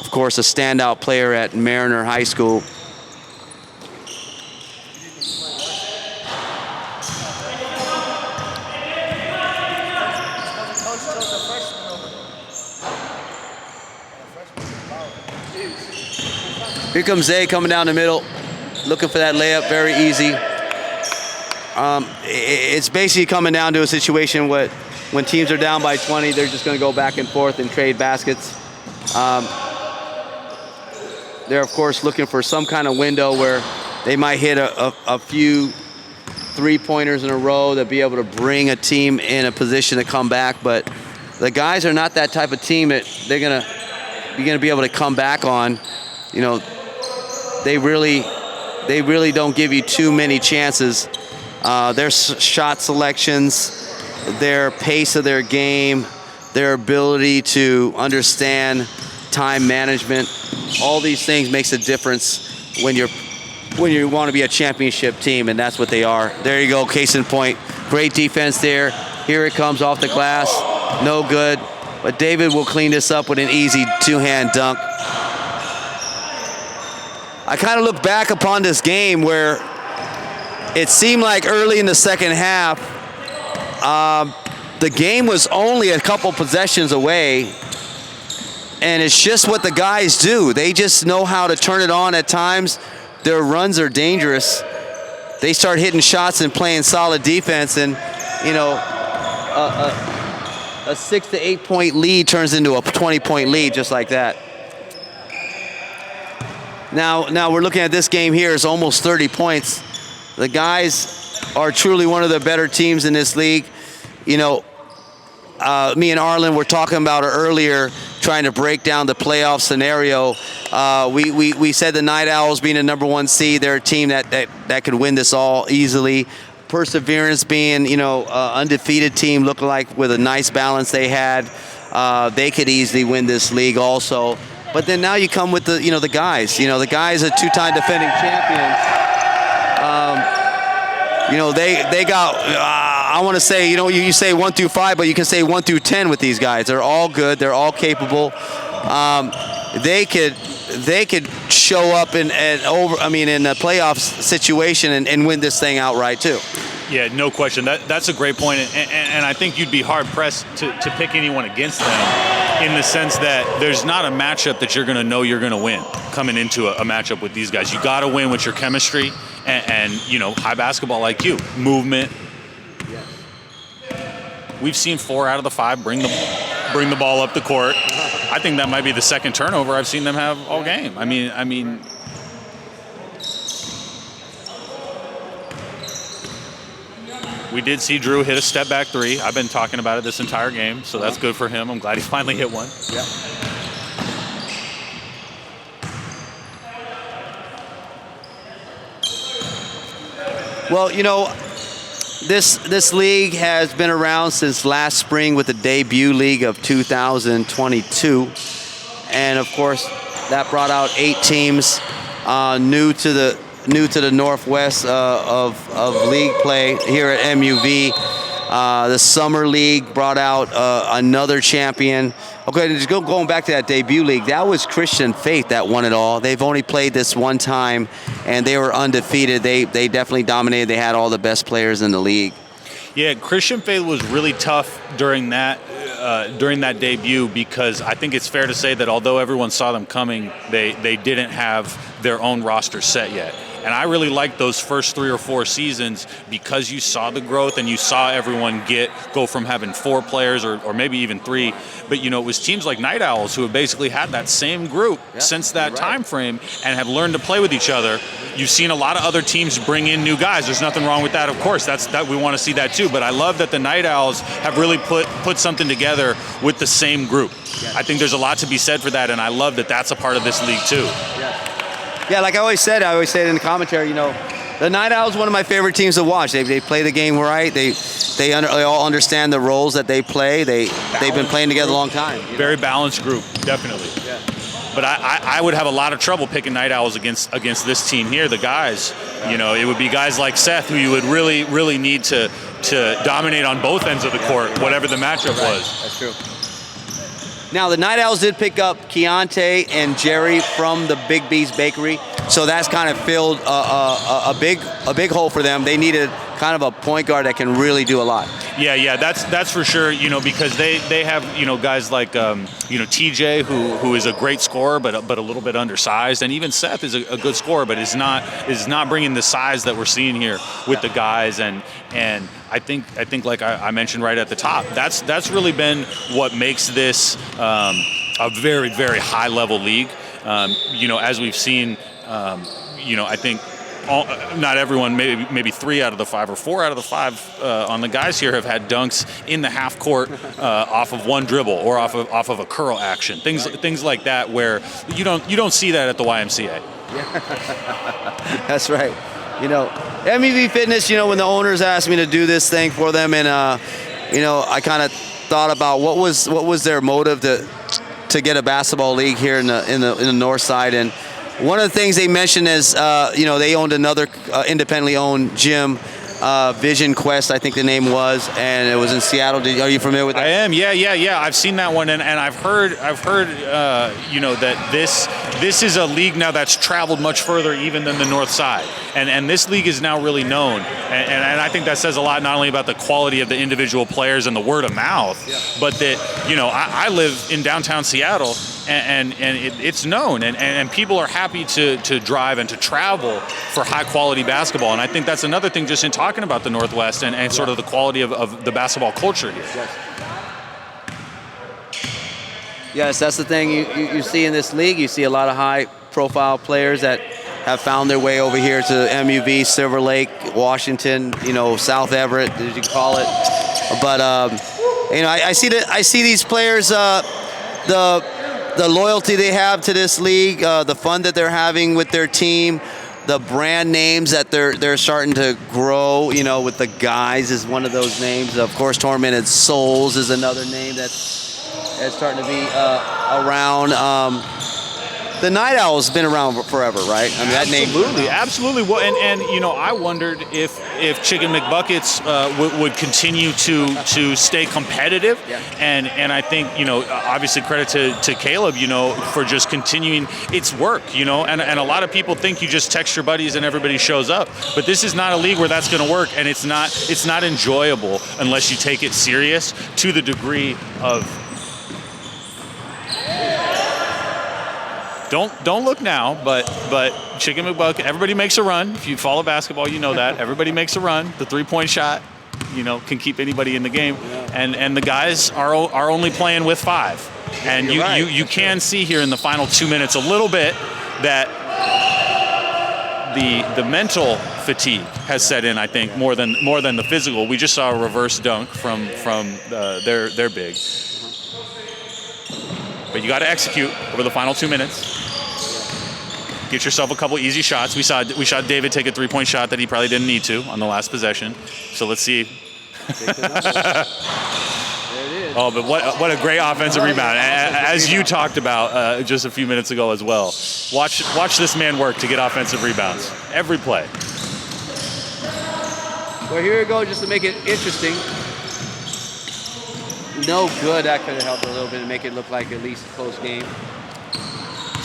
Of course, a standout player at Mariner High School. Here comes Zay coming down the middle, looking for that layup, very easy. It's basically coming down to a situation when teams are down by 20, they're just going to go back and forth and trade baskets. They're, of course, looking for some kind of window where they might hit a few three-pointers in a row to be able to bring a team in a position to come back. But the guys are not that type of team that they're going to be able to come back on. You know, they really don't give you too many chances. Their shot selections, their pace of their game, their ability to understand time management, all these things makes a difference when you want to be a championship team, and that's what they are. There you go, case in point. Great defense there. Here it comes off the glass. No good. But David will clean this up with an easy two-hand dunk. I kind of look back upon this game where it seemed like early in the second half, the game was only a couple possessions away, and it's just what the guys do. They just know how to turn it on at times. Their runs are dangerous. They start hitting shots and playing solid defense, and you know, a 6 to 8 point lead turns into a 20-point lead just like that. Now we're looking at this game here. It's almost 30 points. The guys are truly one of the better teams in this league. You know, me and Arlen were talking about it earlier, trying to break down the playoff scenario. We said the Night Owls being the number 1 seed, they're a team that could win this all easily. Perseverance being, you know, undefeated team, looking like with a nice balance they had, they could easily win this league also. But then now you come with the, you know, the guys. You know, the guys are 2-time defending champions. You know, they got, I want to say, you know, you say 1 through 5, but you can say 1 through 10 with these guys. They're all good. They're all capable. They could show up in a playoff situation and win this thing outright too. Yeah, no question. That's a great point, and I think you'd be hard pressed to pick anyone against them, in the sense that there's not a matchup that you're going to know you're going to win coming into a matchup with these guys. You got to win with your chemistry and you know, high basketball IQ, movement. We've seen 4 out of the 5 bring the ball up the court. I think that might be the second turnover I've seen them have all game. I mean. We did see Drew hit a step-back 3. I've been talking about it this entire game, so that's good for him. I'm glad he finally hit one. Yeah. Well, you know, this league has been around since last spring with the debut league of 2022, and of course, that brought out 8 teams new to the Northwest of league play here at MUV. The Summer League brought out another champion. Okay, just going back to that debut league, that was Christian Faith that won it all. They've only played this one time, and they were undefeated. They definitely dominated. They had all the best players in the league. Yeah, Christian Faith was really tough during that debut, because I think it's fair to say that although everyone saw them coming, they didn't have their own roster set yet. And I really liked those first 3 or 4 seasons, because you saw the growth and you saw everyone go from having 4 players or maybe even 3. But, you know, it was teams like Night Owls who have basically had that same group since that time frame and have learned to play with each other. You've seen a lot of other teams bring in new guys. There's nothing wrong with that, of course. That we want to see that too. But I love that the Night Owls have really put something together with the same group. I think there's a lot to be said for that, and I love that that's a part of this league too. Yeah, like I always say it in the commentary, you know, the Night Owls is one of my favorite teams to watch. They play the game right. They all understand the roles that they play. They've been playing together a long time. Very balanced group, definitely. Yeah. But I would have a lot of trouble picking Night Owls against this team here. The guys, you know, it would be guys like Seth who you would really, really need to dominate on both ends of the court, whatever the matchup was. That's true. Now, the Night Owls did pick up Keontae and Jerry from the Big B's Bakery, so that's kind of filled a big hole for them. They needed kind of a point guard that can really do a lot. Yeah, that's for sure. You know, because they have, you know, guys like TJ who is a great scorer, but a little bit undersized, and even Seth is a good scorer, but is not bringing the size that we're seeing here with the guys. And I think like I mentioned right at the top, that's really been what makes this a very, very high-level league. As we've seen, I think not everyone, maybe 3 out of the 5 or 4 out of the 5 on the guys here have had dunks in the half court off of one dribble or off of a curl action. Things like that where you don't see that at the YMCA. That's right. MEV Fitness, when the owners asked me to do this thing for them, and I kind of thought about what was their motive to get a basketball league here in the north side. And one of the things they mentioned is they owned another independently owned gym, Vision Quest, I think the name was, and it was in Seattle. Are you familiar with that? I am. Yeah. I've seen that one, and I've heard that this is a league now that's traveled much further even than the North Side, and this league is now really known, and I think that says a lot not only about the quality of the individual players and the word of mouth, but that I live in downtown Seattle. And it's known, and people are happy to drive and to travel for high quality basketball, and I think that's another thing just in talking about the Northwest and sort of the quality of the basketball culture here. Yes, that's the thing you see in this league. You see a lot of high profile players that have found their way over here to MUV, Silver Lake, Washington, South Everett, as you call it. But I see these players, the loyalty they have to this league, the fun that they're having with their team, the brand names that they're starting to grow. With the guys is one of those names. Of course, Tormented Souls is another name that's starting to be around. The Night Owl's been around forever, right? I mean, that name. Absolutely. Well, and I wondered if Chicken McBuckets would continue to stay competitive, and I think obviously credit to Caleb, for just continuing its work, and a lot of people think you just text your buddies and everybody shows up, but this is not a league where that's going to work, and it's not enjoyable unless you take it serious to the degree of. Don't look now, but Chicken McBucket, everybody makes a run. If you follow basketball, you know that. Everybody makes a run. The three-point shot, can keep anybody in the game. And the guys are only playing with 5. And you can see here in the final 2 minutes a little bit that the mental fatigue has set in, I think, more than the physical. We just saw a reverse dunk from their big. But you got to execute over the final 2 minutes. Get yourself a couple easy shots. We saw David take a 3-point shot that he probably didn't need to on the last possession. So let's see. There it is. Oh, but what a great offensive rebound, as you talked about just a few minutes ago as well. Watch this man work to get offensive rebounds every play. Well, here we go, just to make it interesting. No good. That could have helped a little bit and make it look like at least a close game.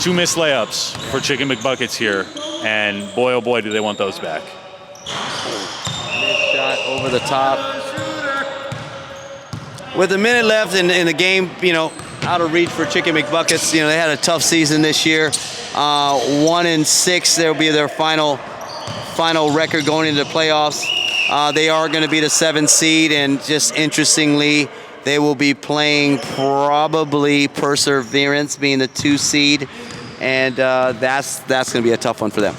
2 missed layups for Chicken McBuckets here, and boy, oh boy, do they want those back. Missed shot over the top. With a minute left in the game, out of reach for Chicken McBuckets. They had a tough season this year. 1-6. That'll be their final record going into the playoffs. They are going to be the 7th seed, and just interestingly, they will be playing probably Perseverance, being the 2 seed, and that's going to be a tough one for them.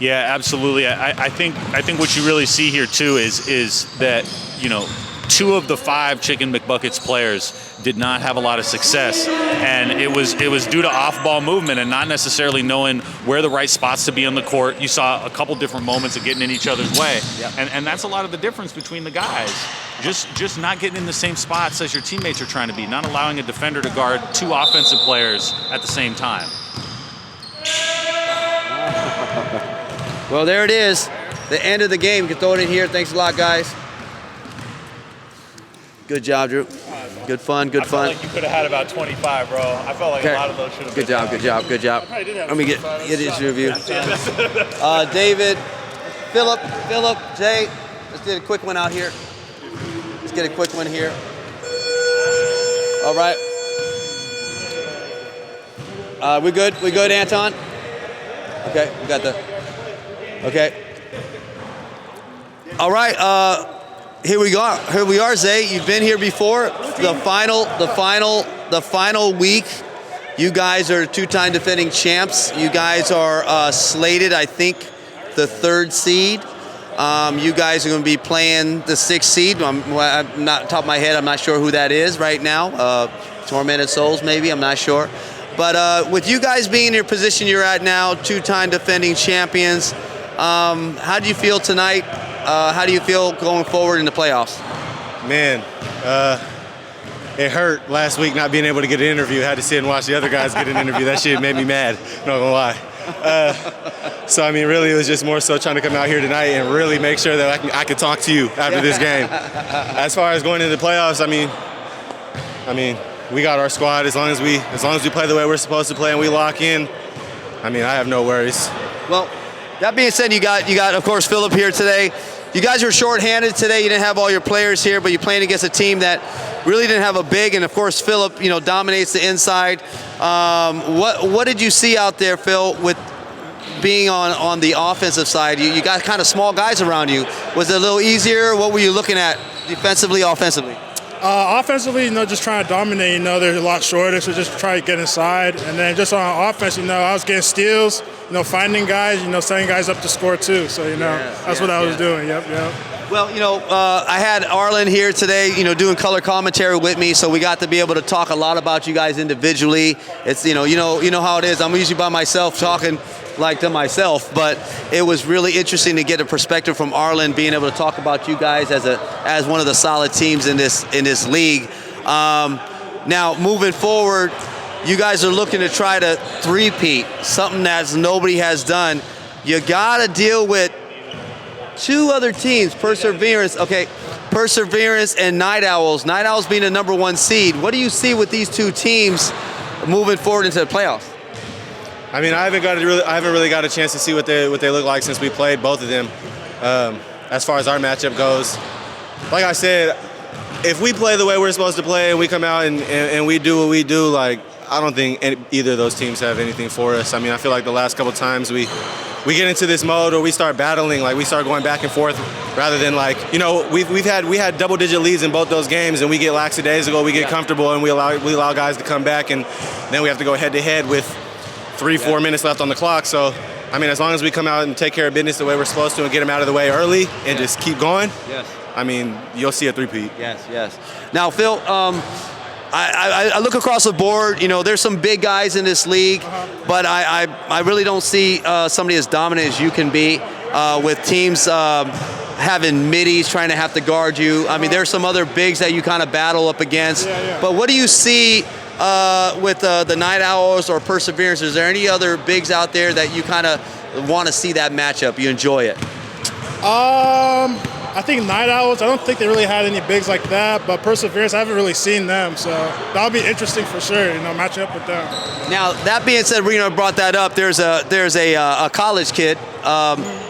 Yeah, absolutely. I think what you really see here too is that 2 of the 5 Chicken McBuckets players did not have a lot of success, and it was due to off-ball movement and not necessarily knowing where the right spots to be on the court. You saw a couple different moments of getting in each other's way, and that's a lot of the difference between the guys. Just not getting in the same spots as your teammates are trying to be, not allowing a defender to guard 2 offensive players at the same time. Well, there it is, the end of the game. You can throw it in here. Thanks a lot, guys. Good job, Drew. Good fun. I felt like you could have had about 25, bro. I felt like a lot of those should have been. Good job. Let me get his review. David, Philip, Jay, let's get a quick one out here. Let's get a quick one here. All right. We good? We good, Anton? Okay, we got the. Okay. All right. Here we are, Zay. You've been here before. The final week You guys are two-time defending champs. You guys are slated, I think, the 3rd seed. You guys are going to be playing the 6th seed. I'm not top of my head. I'm not sure who that is right now. Tormented Souls, maybe. I'm not sure. But with you guys being in your position you're at now, two-time defending champions, how do you feel tonight? How do you feel going forward in the playoffs? Man, it hurt last week not being able to get an interview. I had to sit and watch the other guys get an interview. That shit made me mad, not gonna lie. So, I mean, really, it was just more so trying to come out here tonight and really make sure that I could talk to you after this game. As far as going into the playoffs, I mean, we got our squad. As long as we play the way we're supposed to play and we lock in, I mean, I have no worries. Well, that being said, you got of course Philip here today. You guys were shorthanded today. You didn't have all your players here, but you're playing against a team that really didn't have a big, and of course Philip, dominates the inside. What did you see out there, Phil, with being on the offensive side? You got kind of small guys around you. Was it a little easier? What were you looking at defensively, offensively? Offensively, just trying to dominate. They're a lot shorter, so just try to get inside. And then just on offense, I was getting steals, finding guys, setting guys up to score too. So, that's what I was doing. Yep. Well, I had Arlen here today, doing color commentary with me, so we got to be able to talk a lot about you guys individually. It's, you know how it is. I'm usually by myself talking like to myself, but it was really interesting to get a perspective from Arlen, being able to talk about you guys as one of the solid teams in this league. Now, moving forward, you guys are looking to try to three-peat, something that nobody has done. You got to deal with 2 other teams, Perseverance and Night Owls. Night Owls being the number 1 seed. What do you see with these 2 teams moving forward into the playoffs? I mean, I haven't really got a chance to see what they look like since we played both of them. As far as our matchup goes, like I said, if we play the way we're supposed to play and we come out and we do what we do, like, I don't think either of those teams have anything for us. I mean, I feel like the last couple times we get into this mode or we start battling, like we start going back and forth rather than like, we had double-digit leads in both those games and we get lackadaisical, we get comfortable and we allow guys to come back and then we have to go head-to-head with 3-4 minutes left on the clock. So, I mean, as long as we come out and take care of business the way we're supposed to and get them out of the way early and just keep going, I mean, you'll see a three-peat. Yes. Now, Phil, I look across the board. There's some big guys in this league, but I really don't see somebody as dominant as you can be with teams having middies trying to have to guard you. I mean, there's some other bigs that you kind of battle up against. But what do you see with the Night Owls or Perseverance? Is there any other bigs out there that you kind of want to see that matchup? You enjoy it? I think Night Owls, I don't think they really had any bigs like that, but Perseverance, I haven't really seen them, so that'll be interesting for sure, matching up with them. Now, that being said, Reno brought that up. There's a college kid.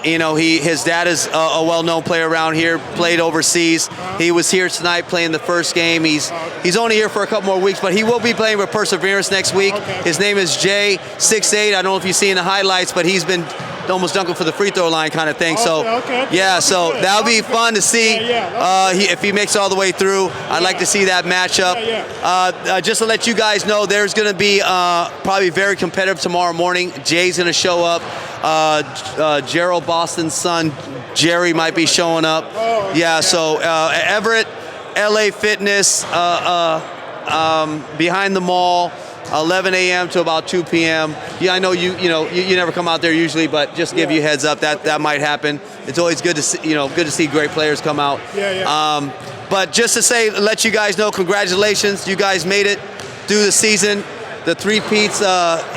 His dad is a well-known player around here, played overseas. He was here tonight playing the first game. He's only here for a couple more weeks, but he will be playing with Perseverance next week. His name is Jay, 6'8". I don't know if you've seen the highlights, but he's been almost dunking for the free throw line kind of thing. So that'll be fun to see if he makes it all the way through. I'd like to see that matchup. Just to let you guys know, there's going to be probably very competitive tomorrow morning. Jay's going to show up. Gerald Boston's son, Jerry, might be showing up. So Everett, LA Fitness, behind the mall, 11 a.m. to about 2 p.m. I know you never come out there usually, but just give you a heads up that might happen. It's always good to see great players come out. But just to let you guys know, congratulations, you guys made it through the season. The three-peats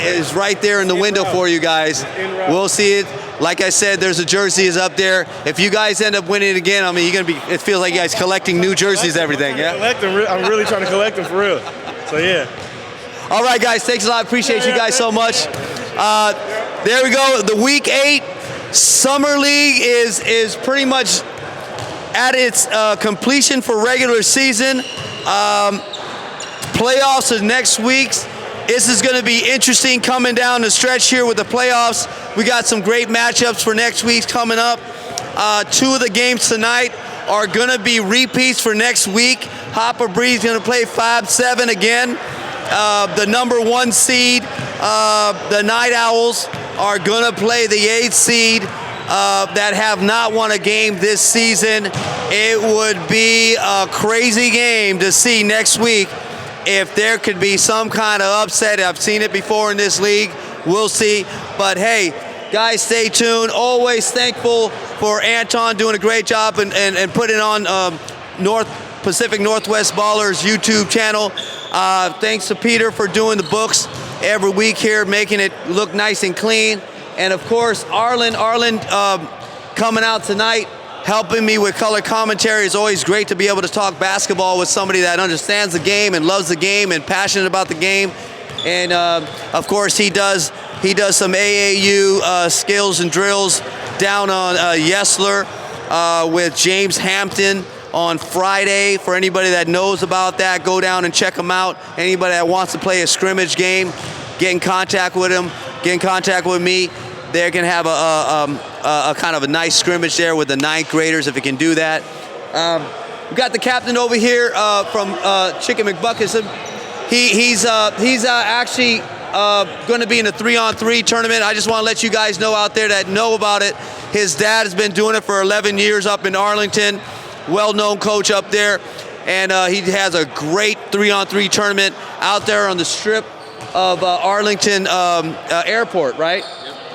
is right there in the window for you guys. We'll see it. Like I said, there's a jersey is up there. If you guys end up winning it again, I mean, it feels like you guys collecting new jerseys, everything. I'm really trying to collect them for real. So All right, guys, thanks a lot. Appreciate you guys so much. There we go. The Week 8 Summer League is pretty much at its completion for regular season. Playoffs is next week. This is going to be interesting coming down the stretch here with the playoffs. We got some great matchups for next week coming up. 2 of the games tonight are going to be repeats for next week. Hopper Breeze going to play 5-7 again. the number 1 seed, the Night Owls, are going to play the 8th seed that have not won a game this season. It would be a crazy game to see next week if there could be some kind of upset. I've seen it before in this league. We'll see. But hey, guys, stay tuned. Always thankful for Anton doing a great job and putting on Pacific Northwest Ballers YouTube channel. Thanks to Peter for doing the books every week here, making it look nice and clean. And of course, Arlen coming out tonight, helping me with color commentary. It's always great to be able to talk basketball with somebody that understands the game and loves the game and passionate about the game. And of course, he does some AAU skills and drills down on Yesler with James Hampton on Friday. For anybody that knows about that, go down and check him out. Anybody that wants to play a scrimmage game, get in contact with him, get in contact with me. They can have a kind of a nice scrimmage there with the 9th graders if you can do that. We've got the captain over here from Chicken McBuckets. He's actually going to be in a 3-on-3 tournament. I just want to let you guys know out there that know about it. His dad has been doing it for 11 years up in Arlington, well-known coach up there, and he has a great 3-on-3 tournament out there on the strip of Arlington Airport, right?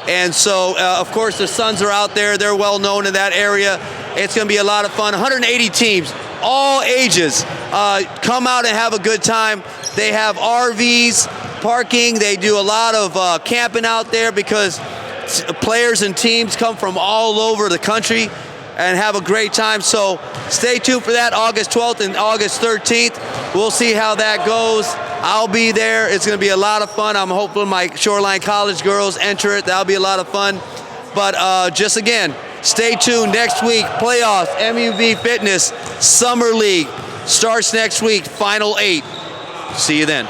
And so, of course, the Suns are out there. They're well known in that area. It's going to be a lot of fun. 180 teams, all ages. Come out and have a good time. They have RVs, parking. They do a lot of camping out there because players and teams come from all over the country and have a great time. So stay tuned for that, August 12th and August 13th. We'll see how that goes. I'll be there. It's going to be a lot of fun. I'm hoping my Shoreline College girls enter it. That'll be a lot of fun. But just again, stay tuned next week. Playoffs, MUV Fitness, Summer League starts next week, Final 8. See you then.